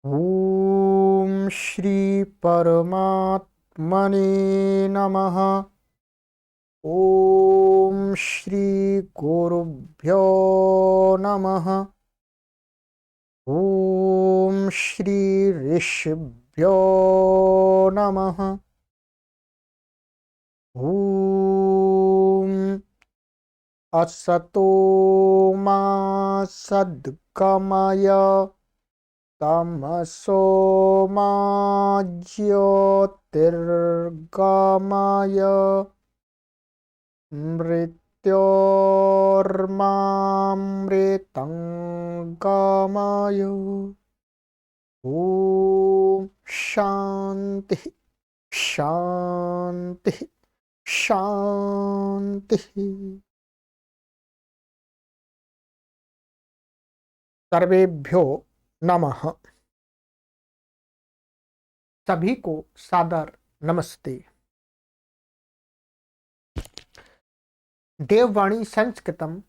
ओम श्री परमात्मने नमः। ओम श्री गुरुभ्यो नमः। ओम श्री ऋषिभ्यो नमः। ओम असतो मा सद्गमय तमसो मा ज्योतिर्गमय मृत्योर्मामृतंगमय। ओम शांति शांति शांति। सर्वेभ्यो नमः। सभी को सादर नमस्ते। देववाणी संस्कृतम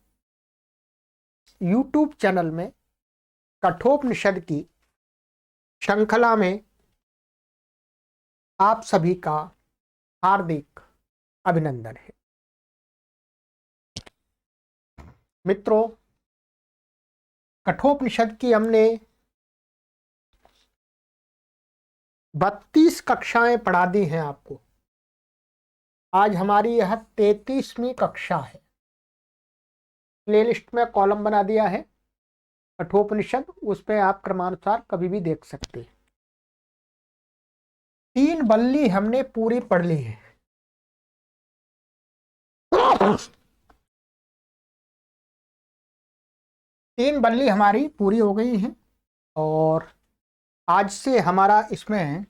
यूट्यूब चैनल में कठोपनिषद की श्रृंखला में आप सभी का हार्दिक अभिनंदन है। मित्रों, कठोपनिषद की हमने 32 कक्षाएं पढ़ा दी हैं आपको। आज हमारी यह 33वीं कक्षा है। प्लेलिस्ट में कॉलम बना दिया है कठोपनिषद, उस पे आप क्रमानुसार कभी भी देख सकते हैं। 3 बल्ली हमने पूरी पढ़ ली है। 3 बल्ली हमारी पूरी हो गई हैं और आज से हमारा इसमें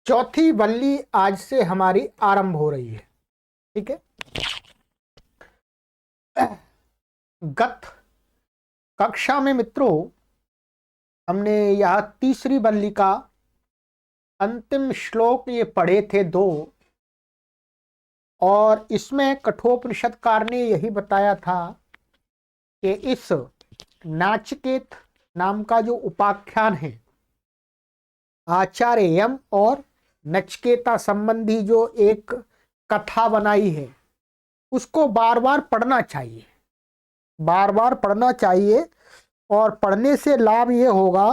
चौथी बल्ली आज से हमारी आरंभ हो रही है। ठीक है। गत कक्षा में मित्रों हमने यह तीसरी बल्ली का अंतिम श्लोक ये पढ़े थे 2, और इसमें कठोपनिषदकार ने यही बताया था कि इस नाचिकेत नाम का जो उपाख्यान है, आचार्य यम और नचिकेता संबंधी जो एक कथा बनाई है, उसको बार बार पढ़ना चाहिए, बार बार पढ़ना चाहिए। और पढ़ने से लाभ ये होगा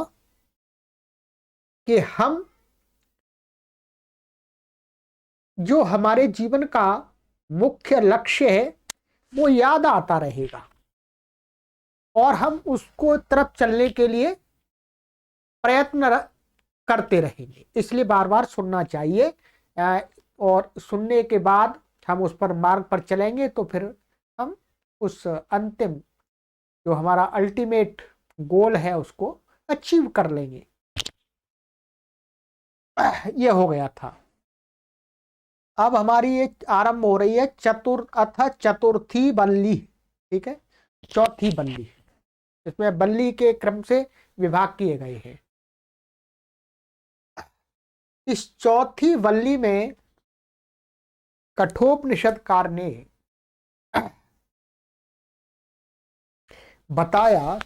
कि हम जो हमारे जीवन का मुख्य लक्ष्य है वो याद आता रहेगा और हम उसको तरफ चलने के लिए प्रयत्न करते रहेंगे। इसलिए बार बार सुनना चाहिए और सुनने के बाद हम उस पर मार्ग पर चलेंगे तो फिर हम उस अंतिम जो हमारा अल्टीमेट गोल है उसको अचीव कर लेंगे। ये हो गया था। अब हमारी ये आरंभ हो रही है चतुर्थी बल्ली। ठीक है, चौथी बल्ली। इसमें बल्ली के क्रम से विभाग किए गए हैं। इस चौथी बल्ली में कठोपनिषदकार ने बताया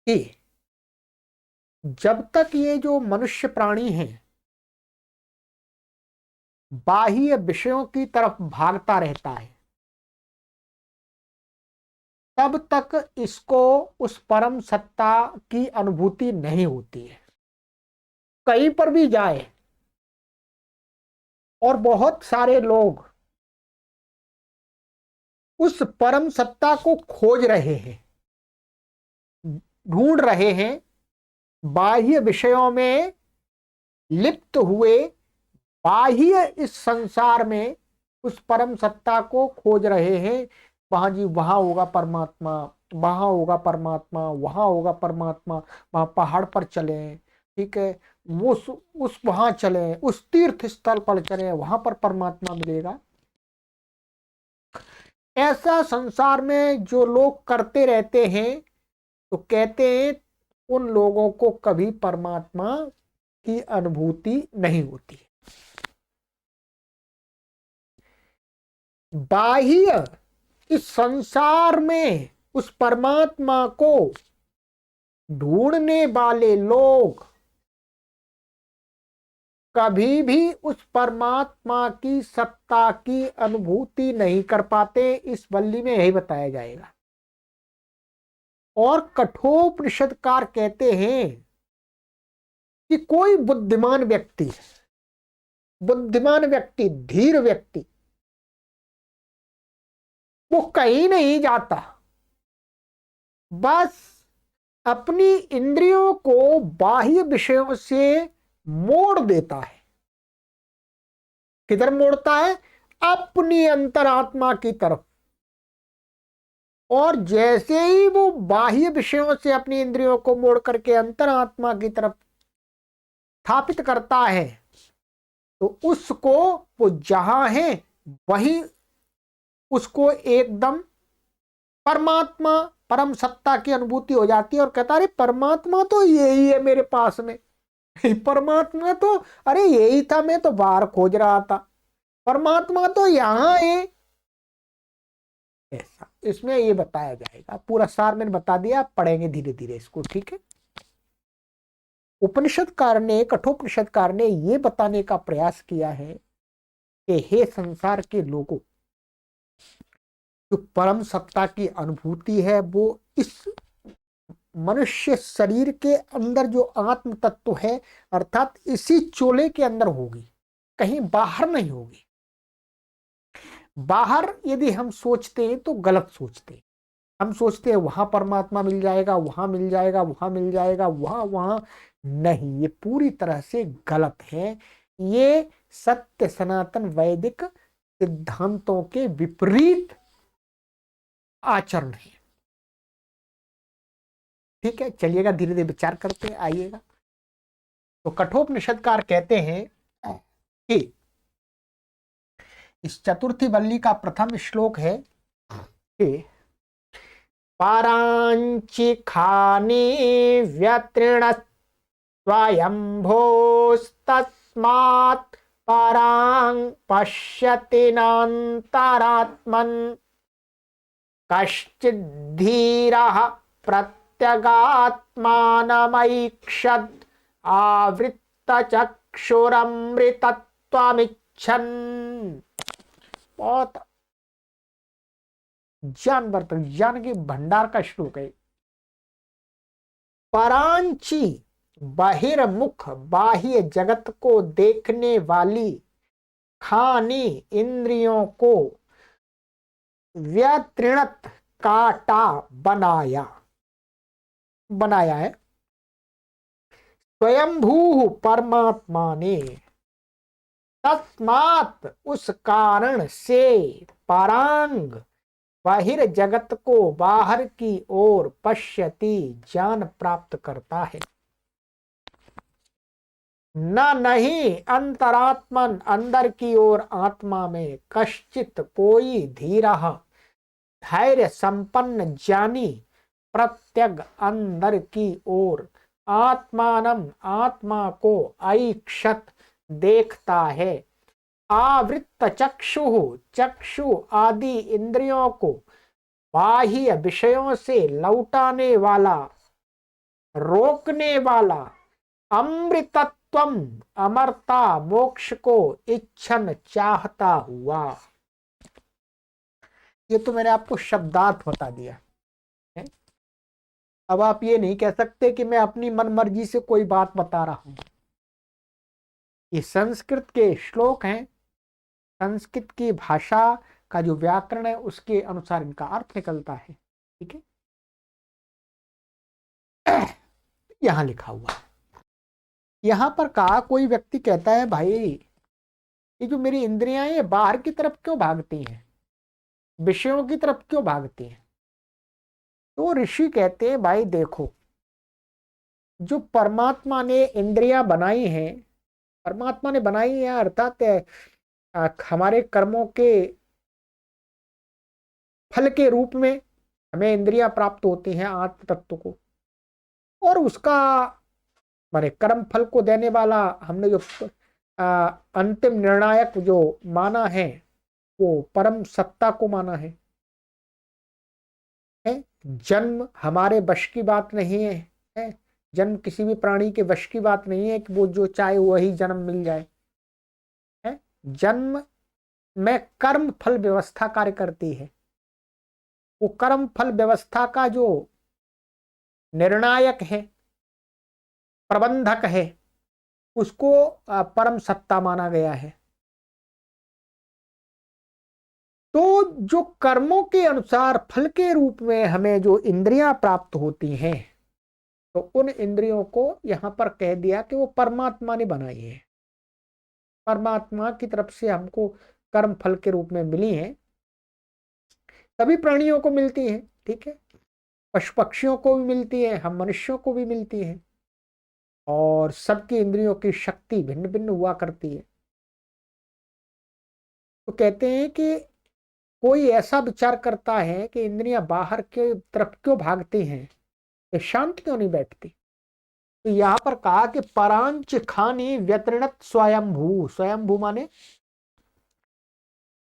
कि जब तक ये जो मनुष्य प्राणी है बाह्य विषयों की तरफ भागता रहता है, तब तक इसको उस परम सत्ता की अनुभूति नहीं होती है। कहीं पर भी जाए और बहुत सारे लोग उस परम सत्ता को खोज रहे हैं, ढूंढ रहे हैं, बाह्य विषयों में लिप्त हुए बाह्य इस संसार में उस परम सत्ता को खोज रहे हैं। वहां जी वहां होगा परमात्मा, वहां होगा परमात्मा, वहां होगा परमात्मा, वहां पहाड़ पर चले, ठीक है, वो उस वहां चले, उस तीर्थ स्थल पर चले, वहां पर परमात्मा मिलेगा। ऐसा संसार में जो लोग करते रहते हैं तो कहते हैं उन लोगों को कभी परमात्मा की अनुभूति नहीं होती। बाह्य इस संसार में उस परमात्मा को ढूंढने वाले लोग कभी भी उस परमात्मा की सत्ता की अनुभूति नहीं कर पाते। इस वल्ली में यही बताया जाएगा। और कठोपनिषदकार कहते हैं कि कोई बुद्धिमान व्यक्ति, धीर व्यक्ति, वो कहीं नहीं जाता, बस अपनी इंद्रियों को बाह्य विषयों से मोड़ देता है। किधर मोड़ता है? अपनी अंतरात्मा की तरफ। और जैसे ही वो बाह्य विषयों से अपनी इंद्रियों को मोड़ करके अंतरात्मा की तरफ स्थापित करता है, तो उसको, वो जहां है वही उसको एकदम परमात्मा, परम सत्ता की अनुभूति हो जाती है। और कहता अरे परमात्मा तो यही है मेरे पास में, परमात्मा तो, अरे यही था, मैं तो बाहर खोज रहा था, परमात्मा तो यहां है। ऐसा इसमें ये बताया जाएगा। पूरा सार मैंने बता दिया, आप पढ़ेंगे धीरे धीरे इसको, ठीक है। उपनिषदकार ने, कठोपनिषदकार ने ये बताने का प्रयास किया है कि हे संसार के लोगों, जो परम सत्ता की अनुभूति है वो इस मनुष्य शरीर के अंदर जो आत्म तत्व है, अर्थात इसी चोले के अंदर होगी, कहीं बाहर नहीं होगी। बाहर यदि हम सोचते हैं तो गलत सोचते हैं। हम सोचते हैं वहां परमात्मा मिल जाएगा, वहां मिल जाएगा, वहां मिल जाएगा, वहां वहां नहीं, ये पूरी तरह से गलत है। ये सत्य सनातन वैदिक सिद्धांतों के विपरीत आचरण है। ठीक है, चलिएगा धीरे धीरे विचार करते आइएगा। तो कठोपनिषदकार कहते हैं कि इस चतुर्थी वल्ली का प्रथम श्लोक है कि पारांचि खाने व्यतीर्ण स्वयंभोस्तस्मात् परां पश्यति नान्तरात्मन् कश्चिद्धीरः प्रत्यगात्मानमैक्षद आवृत्तचक्षुरमृतत्वमिच्छन्। बहुत ज्ञानवर्धक, ज्ञान के भंडार का श्लोक है। परांची, बहिर्मुख, बाह्य जगत को देखने वाली खानी इंद्रियों को व्यतीर्णत, काटा, बनाया है स्वयंभू परमात्मा ने। तस्मात्, उस कारण से, परांग, बाहिर जगत को बाहर की ओर, पश्यति, ज्ञान प्राप्त करता है, नहीं अंतरात्मन, अंदर की ओर आत्मा में, कश्चित, कोई, धीरः, धैर्य संपन्न ज्ञानी, प्रत्यग, अंदर की ओर, आत्मानम, आत्मा को, ऐक्षत, देखता है, आवृत्त चक्षु, चक्षु आदि इंद्रियों को बाह्य विषयों से लौटाने वाला, रोकने वाला, अमृतत्वम, अमरता, मोक्ष को इच्छन, चाहता हुआ। ये तो मैंने आपको शब्दार्थ बता दिया है। अब आप ये नहीं कह सकते कि मैं अपनी मनमर्जी से कोई बात बता रहा हूं। ये संस्कृत के श्लोक हैं, संस्कृत की भाषा का जो व्याकरण है उसके अनुसार इनका अर्थ निकलता है। ठीक है, यहां लिखा हुआ है। यहां पर कहा, कोई व्यक्ति कहता है भाई ये जो मेरी इंद्रियां ये बाहर की तरफ क्यों भागती हैं, विषयों की तरफ क्यों भागती हैं? तो ऋषि कहते हैं भाई देखो, जो परमात्मा ने इंद्रियां बनाई हैं, परमात्मा ने बनाई है, अर्थात हमारे कर्मों के फल के रूप में हमें इंद्रियां प्राप्त होती हैं आत्म तत्व को, और उसका माने कर्म फल को देने वाला हमने जो अंतिम निर्णायक जो माना है वो परम सत्ता को माना है। जन्म हमारे वश की बात नहीं है, जन्म किसी भी प्राणी के वश की बात नहीं है कि वो जो चाहे वही जन्म मिल जाए है। जन्म में कर्म फल व्यवस्था कार्य करती है। वो कर्म फल व्यवस्था का जो निर्णायक है, प्रबंधक है, उसको परम सत्ता माना गया है। तो जो कर्मों के अनुसार फल के रूप में हमें जो इंद्रियां प्राप्त होती हैं, तो उन इंद्रियों को यहां पर कह दिया कि वो परमात्मा ने बनाई है। परमात्मा की तरफ से हमको कर्म फल के रूप में मिली हैं। सभी प्राणियों को मिलती है, ठीक है, पशु पक्षियों को भी मिलती है, हम मनुष्यों को भी मिलती है, और सबकी इंद्रियों की शक्ति भिन्न भिन्न हुआ करती है। तो कहते हैं कि कोई ऐसा विचार करता है कि इंद्रियां बाहर के तरफ क्यों भागती हैं, ये शांत क्यों नहीं बैठती। तो यहां पर कहा कि परांच खानी व्यतृणत स्वयंभू। स्वयंभू माने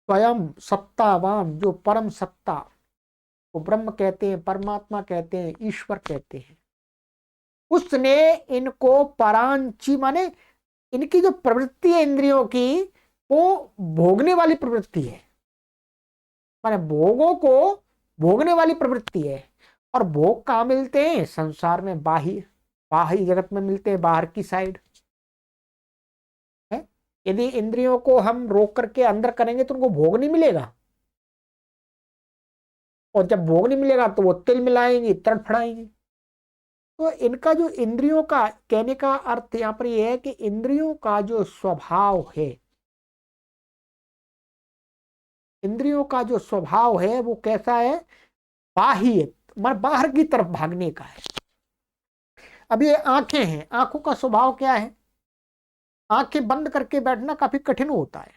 स्वयं सत्तावान, जो परम सत्ता को ब्रह्म कहते हैं, परमात्मा कहते हैं, ईश्वर कहते हैं। उसने इनको परांची माने इनकी जो प्रवृत्ति है इंद्रियों की, वो भोगने वाली प्रवृत्ति है, माने भोगों को भोगने वाली प्रवृत्ति है। और भोग कहाँ मिलते हैं? संसार में, बाह्य बाह्य जगत में मिलते हैं, बाहर की साइड है। यदि इंद्रियों को हम रोक करके अंदर करेंगे तो उनको भोग नहीं मिलेगा, और जब भोग नहीं मिलेगा तो वो तिल मिलाएंगे, तड़फड़ाएंगे। तो इनका जो इंद्रियों का कहने का अर्थ यहां पर यह है कि इंद्रियों का जो स्वभाव है, इंद्रियों का जो स्वभाव है वो कैसा है? बाह्य, मतलब बाहर की तरफ भागने का है। अब ये आंखें हैं, आंखों का स्वभाव क्या है? आंखें बंद करके बैठना काफी कठिन होता है।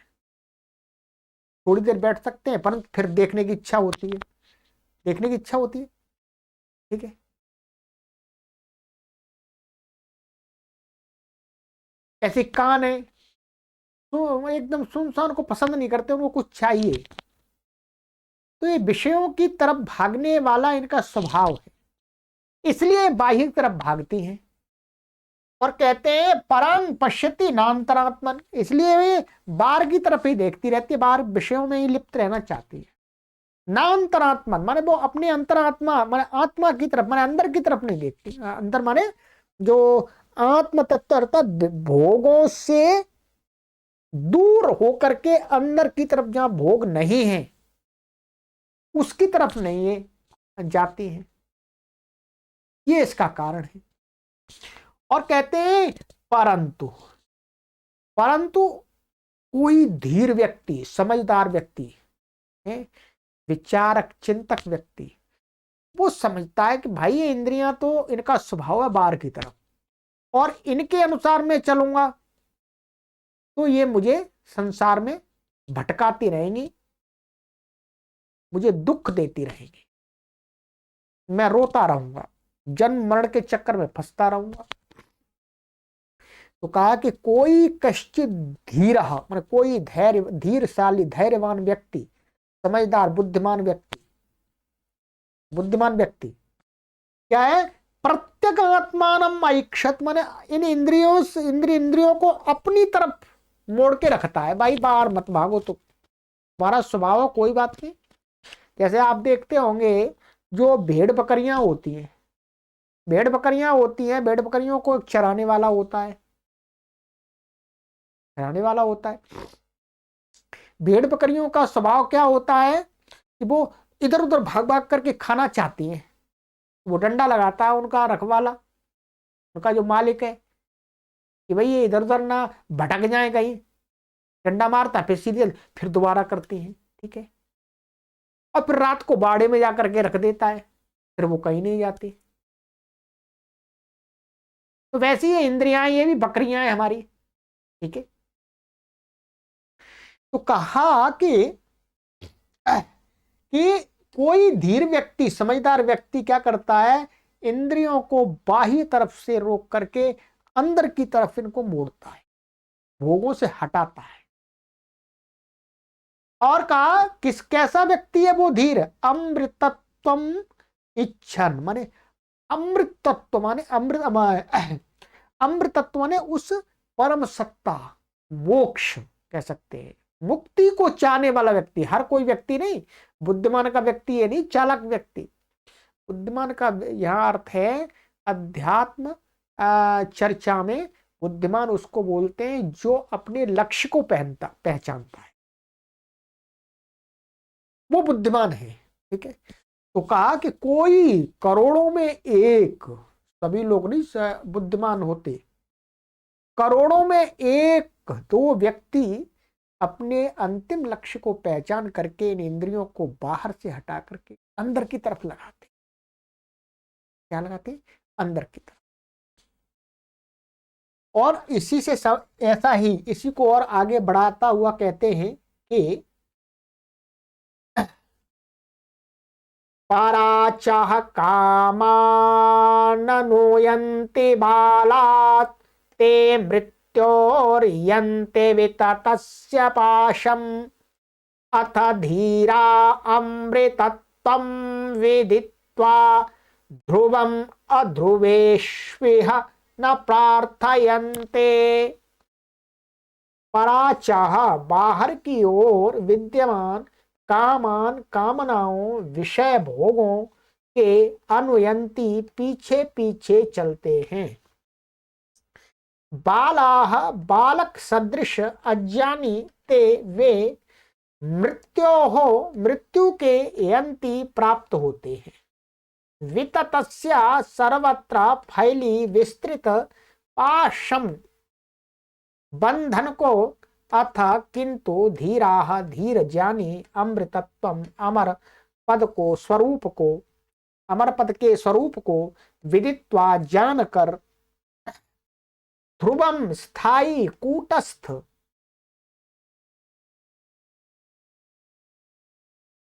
थोड़ी देर बैठ सकते हैं, परंतु फिर देखने की इच्छा होती है, देखने की इच्छा होती है, ठीक है। ऐसे कान है, तो एकदम सुनसान को पसंद नहीं करते, उनको कुछ चाहिए। तो ये विषयों की तरफ भागने वाला इनका स्वभाव है, इसलिए बाह्य तरफ भागती हैं। और कहते हैं परम पश्यति नान्तरात्मन, इसलिए वे बाहर की तरफ ही देखती रहती है, बाहर विषयों में ही लिप्त रहना चाहती है। नान्तरात्मन माने वो अपने अंतरात्मा माने आत्मा की तरफ, माने अंदर की तरफ नहीं देखती। अंदर माने जो आत्म तत्व अर्थात भोगों से दूर होकर के अंदर की तरफ जहां भोग नहीं है, उसकी तरफ नहीं है जाती है। ये इसका कारण है। और कहते हैं परंतु, परंतु कोई धीर व्यक्ति, समझदार व्यक्ति है, विचारक चिंतक व्यक्ति, वो समझता है कि भाई ये इंद्रियां तो इनका स्वभाव है बाहर की तरफ, और इनके अनुसार मैं चलूंगा तो ये मुझे संसार में भटकाती रहेंगी, मुझे दुख देती रहेंगी, मैं रोता रहूंगा, जन्म मरण के चक्कर में फंसता रहूंगा। तो कहा कि कोई कश्चित धीर, मतलब कोई धैर्य धीरशाली धैर्यवान व्यक्ति, समझदार बुद्धिमान व्यक्ति, बुद्धिमान व्यक्ति क्या है? प्रत्येक आत्मानम ऐक्षत, माने इन इंद्रियों को अपनी तरफ मोड़ के रखता है। भाई बाहर मत भागो, तो तुम्हारा स्वभाव है, कोई बात नहीं। जैसे आप देखते होंगे जो भेड़ बकरियां होती हैं, भेड़ बकरियां होती हैं, भेड़ बकरियों को एक चराने वाला होता है, चराने वाला होता है। भेड़ बकरियों का स्वभाव क्या होता है कि वो इधर उधर भाग भाग करके खाना चाहती हैं। वो डंडा लगाता है उनका रखवाला, उनका जो मालिक है, कि भाई ये इधर उधर ना भटक जाए कहीं, डंडा मारता है, फिर सीधे फिर दोबारा करती हैं, ठीक है। और फिर रात को बाड़े में जाकर के रख देता है, फिर वो कहीं नहीं जाती। तो वैसी ये इंद्रियां, ये भी बकरियां हैं हमारी, ठीक है। तो कहा कि कोई धीर व्यक्ति, समझदार व्यक्ति क्या करता है? इंद्रियों को बाह्य तरफ से रोक करके अंदर की तरफ इनको मोड़ता है, भोगों से हटाता है। और कहा किस कैसा व्यक्ति है वो धीर? अमृतत्वम इच्छन माने अमृत तत्व, माने अमृत तत्व माने उस परम सत्ता, मोक्ष कह सकते हैं, मुक्ति को चाहने वाला व्यक्ति। हर कोई व्यक्ति नहीं, बुद्धिमान का व्यक्ति ये नहीं, चालाक व्यक्ति। बुद्धिमान का यह अर्थ है अध्यात्म चर्चा में बुद्धिमान उसको बोलते हैं जो अपने लक्ष्य को पहचानता है, वो बुद्धिमान है। ठीक है, तो कहा कि कोई करोड़ों में एक, सभी लोग नहीं बुद्धिमान होते, करोड़ों में एक दो व्यक्ति अपने अंतिम लक्ष्य को पहचान करके इन इंद्रियों को बाहर से हटा करके अंदर की तरफ लगाते। क्या लगाते? अंदर की तरफ। और इसी से सब ऐसा ही, इसी को और आगे बढ़ाता हुआ कहते हैं कि पराचः कामाननुयन्ति बालात् ते मृत्योर्यन्ते विततस्य पाशम् अथ धीरा अमृतत्वं विदित्वा ध्रुवम् अध्रुवेष्विह न प्रार्थयन्ते। पराचः बाहर की ओर विद्यमान, कामान कामनाओं विषय भोगों के अनुयंती पीछे पीछे चलते हैं। बालाह बालक सदृश अज्ञानी ते वे मृत्यु के यंती प्राप्त होते हैं। विततस्य सर्वत्र फैली विस्तृत पाशम बंधन को, अथ किंतु धीराः धीर ज्ञानी अमृतत्वम अमर पद को स्वरूप को, अमर पद के स्वरूप को विदित्वा जानकर ध्रुवम स्थायी कूटस्थ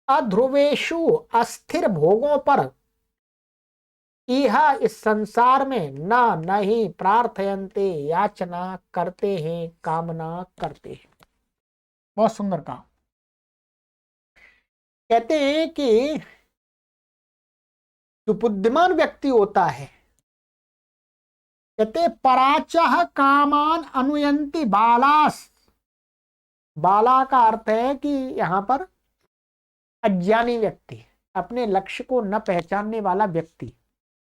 अध्रुवेशु अस्थिर भोगों पर यह इस संसार में ना नहीं प्रार्थयन्ते याचना करते हैं, कामना करते हैं। बहुत सुंदर कहा। कहते हैं कि जो बुद्धिमान व्यक्ति होता है, कहते पराचः कामान अनुयंती बालास, बाला का अर्थ है कि यहां पर अज्ञानी व्यक्ति, अपने लक्ष्य को न पहचानने वाला व्यक्ति।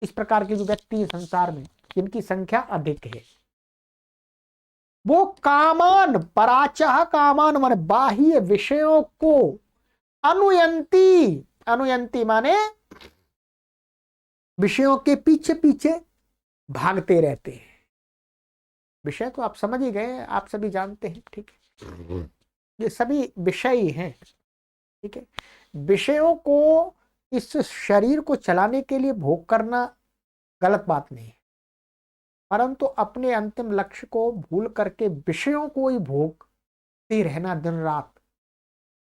इस प्रकार के जो व्यक्ति संसार में जिनकी संख्या अधिक है, वो कामान, पराचः कामान माने बाह्य विषयों को, अनुयंती, अनुयंती माने विषयों के पीछे पीछे भागते रहते हैं। विषय तो आप समझ ही गए, आप सभी जानते हैं। ठीक है, ये सभी विषय ही हैं। ठीक है, विषयों को, इस शरीर को चलाने के लिए भोग करना गलत बात नहीं है, परंतु अपने अंतिम लक्ष्य को भूल करके विषयों को ही भोगते रहना दिन रात,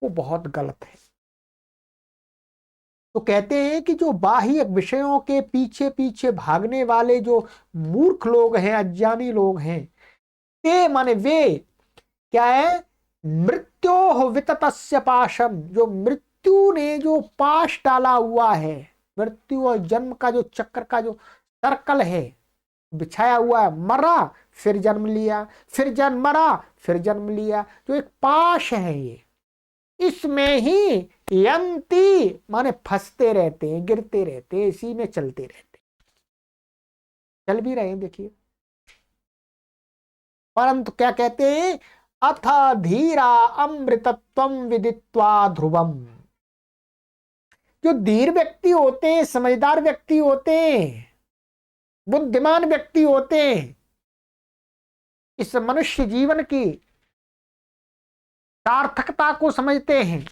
वो बहुत गलत है। तो कहते हैं कि जो बाह्य विषयों के पीछे पीछे भागने वाले जो मूर्ख लोग हैं, अज्ञानी लोग हैं, ते माने वे क्या है, मृत्यो विततस्य पाशम, जो मृत्यु ने जो पाश डाला हुआ है, मृत्यु और जन्म का जो चक्र का जो सर्कल है बिछाया हुआ है, मरा फिर जन्म लिया, फिर जन्म मरा फिर जन्म लिया, जो एक पाश है ये, इसमें ही यंती माने फंसते रहते हैं, गिरते रहते हैं, इसी में चलते रहते हैं, चल भी रहे हैं। देखिए, परंतु क्या कहते हैं, अथ धीरा अमृतत्वम विदित्वा ध्रुवम, जो धीर व्यक्ति होते हैं, समझदार व्यक्ति होते हैं, बुद्धिमान व्यक्ति होते हैं, इस मनुष्य जीवन की सार्थकता को समझते हैं,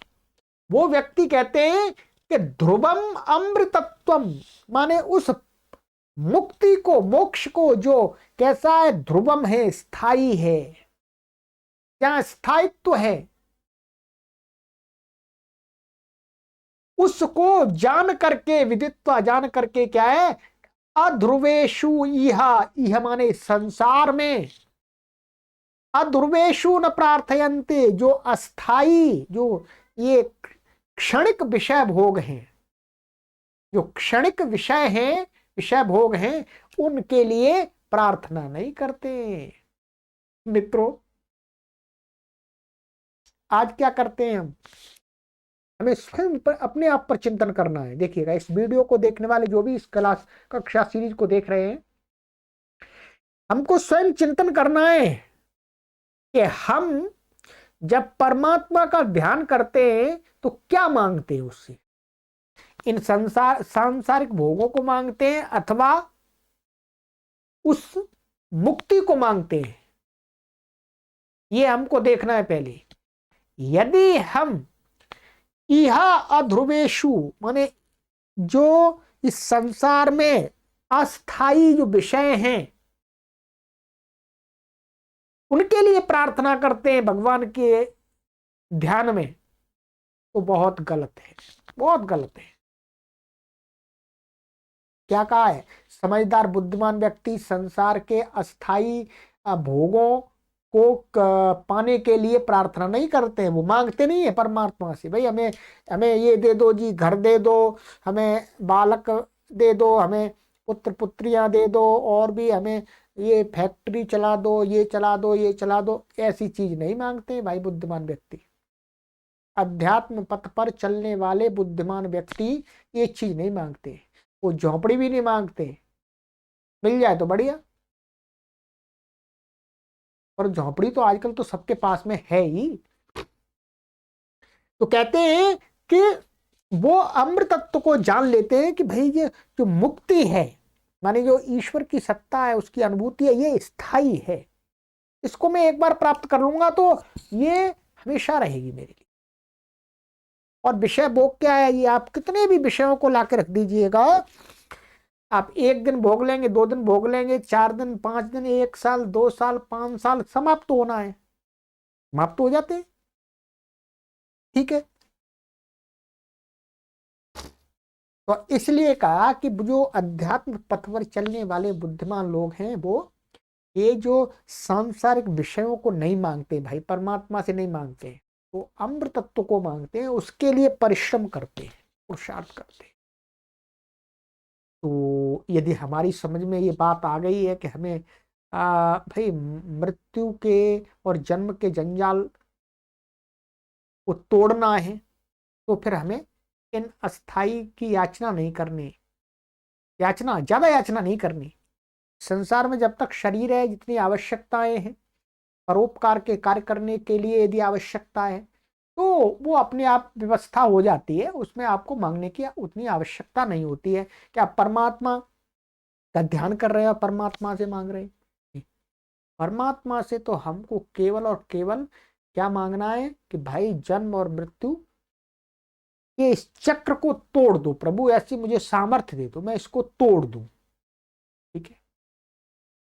वो व्यक्ति कहते हैं कि ध्रुवम अमृतत्वम माने उस मुक्ति को, मोक्ष को, जो कैसा है, ध्रुवम है, स्थायी है, क्या स्थायित्व है, उसको जान करके, विदित्वा जान करके क्या है, अध्रुवेशु इह माने संसार में, अध्रुवेशु न प्रार्थयन्ते, जो अस्थाई, जो ये क्षणिक विषय भोग हैं, जो क्षणिक विषय हैं, विषय भोग हैं, उनके लिए प्रार्थना नहीं करते। मित्रों, आज क्या करते हैं हम? हमें स्वयं पर, अपने आप पर चिंतन करना है। देखिएगा, इस वीडियो को देखने वाले जो भी इस क्लास कक्षा सीरीज को देख रहे हैं, हमको स्वयं चिंतन करना है कि हम जब परमात्मा का ध्यान करते हैं तो क्या मांगते हैं उससे? इन सांसारिक भोगों को मांगते हैं अथवा उस मुक्ति को मांगते हैं? ये हमको देखना है पहले। यदि हम इह अध्रुवेशु, माने जो इस संसार में अस्थाई जो विषय हैं उनके लिए प्रार्थना करते हैं भगवान के ध्यान में, तो बहुत गलत है, बहुत गलत है। क्या कहा है? समझदार बुद्धिमान व्यक्ति संसार के अस्थाई भोगों को पाने के लिए प्रार्थना नहीं करते हैं। वो मांगते नहीं है परमात्मा से, भाई हमें हमें ये दे दो जी, घर दे दो, हमें बालक दे दो, हमें पुत्र पुत्रियां दे दो, और भी हमें ये फैक्ट्री चला दो, ये चला दो, ये चला दो। ऐसी चीज नहीं मांगते हैं भाई बुद्धिमान व्यक्ति। अध्यात्म पथ पर चलने वाले बुद्धिमान व्यक्ति ये चीज नहीं मांगते। वो झोपड़ी भी नहीं मांगते, मिल जाए तो बढ़िया, पर झोपड़ी तो आजकल तो सबके पास में है ही। तो कहते हैं कि वो अमृत तत्व को जान लेते हैं कि भाई ये जो मुक्ति है, माने जो ईश्वर की सत्ता है, उसकी अनुभूति है, ये स्थायी है। इसको मैं एक बार प्राप्त कर लूंगा तो ये हमेशा रहेगी मेरे लिए। और विषय भोग क्या है? ये आप कितने भी विषयों को लाके रख दीजिएगा, आप एक दिन भोग लेंगे, 2 दिन भोग लेंगे, 4 दिन, 5 दिन, 1 साल, 2 साल, 5 साल, समाप्त होना है, समाप्त हो जाते हैं। ठीक है, तो इसलिए कहा कि जो अध्यात्म पथ पर चलने वाले बुद्धिमान लोग हैं, वो ये जो सांसारिक विषयों को नहीं मांगते भाई, परमात्मा से नहीं मांगते, तो अमृत तत्व को मांगते हैं, उसके लिए परिश्रम करते हैं, पुरुषार्थ करते हैं। तो यदि हमारी समझ में ये बात आ गई है कि हमें भाई मृत्यु के और जन्म के जंजाल को तोड़ना है, तो फिर हमें इन अस्थाई की याचना नहीं करनी, याचना ज्यादा याचना नहीं करनी। संसार में जब तक शरीर है, जितनी आवश्यकताएं हैं, परोपकार के कार्य करने के लिए यदि आवश्यकता है, तो वो अपने आप व्यवस्था हो जाती है, उसमें आपको मांगने की उतनी आवश्यकता नहीं होती है कि आप परमात्मा का ध्यान कर रहे हैं और परमात्मा से मांग रहे हैं। परमात्मा से तो हमको केवल और केवल क्या मांगना है कि भाई जन्म और मृत्यु के इस चक्र को तोड़ दो प्रभु, ऐसी मुझे सामर्थ्य दे दो, मैं इसको तोड़ दूं। ठीक है,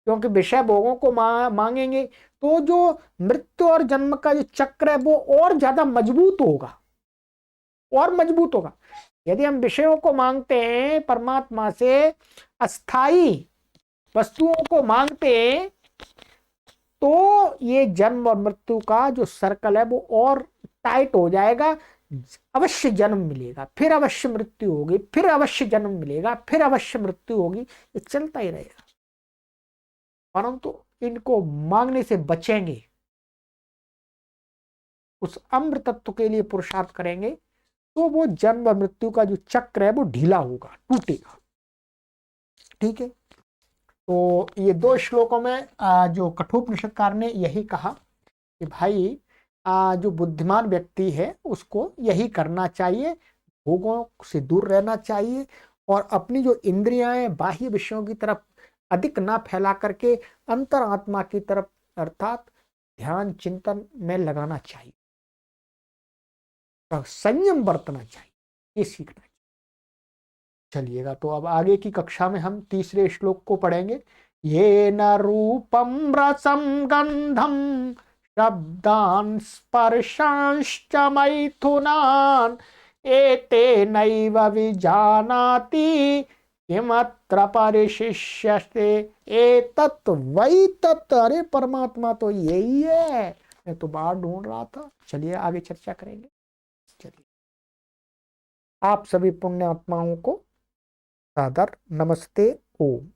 क्योंकि विषय भोगों को मांगेंगे तो जो मृत्यु और जन्म का जो चक्र है वो और ज्यादा मजबूत होगा, और मजबूत होगा। यदि हम विषयों को मांगते हैं परमात्मा से, अस्थाई वस्तुओं को मांगते हैं, तो ये जन्म और मृत्यु का जो सर्कल है वो और टाइट हो जाएगा। अवश्य जन्म मिलेगा, फिर अवश्य मृत्यु होगी, फिर अवश्य जन्म मिलेगा, फिर अवश्य मृत्यु होगी, ये चलता ही रहेगा। परंतु इनको मांगने से बचेंगे, उस अमृत तत्व के लिए पुरुषार्थ करेंगे, तो वो जन्म और मृत्यु का जो चक्र है वो ढीला होगा, टूटेगा। ठीक है, तो ये 2 श्लोकों में जो कठोपनिषदकार ने यही कहा कि भाई जो बुद्धिमान व्यक्ति है उसको यही करना चाहिए, भोगों से दूर रहना चाहिए, और अपनी जो इंद्रियां हैं बाह्य विषयों की तरफ अधिक ना फैला करके अंतरात्मा की तरफ अर्थात ध्यान चिंतन में लगाना चाहिए, तो संयम बरतना चाहिए, ये सीखना चाहिए। चलिएगा, तो अब आगे की कक्षा में हम तीसरे श्लोक को पढ़ेंगे। ये न रूपम रसम गंधम शब्दान स्पर्शांश्च मैथुनान एते नैव विजानाति किमत्र परिशिष्यते एतत् वै तत्। अरे परमात्मा तो यही है, मैं तो बाहर ढूंढ रहा था। चलिए आगे चर्चा करेंगे। चलिए, आप सभी पुण्य आत्माओं को सादर नमस्ते। ओम।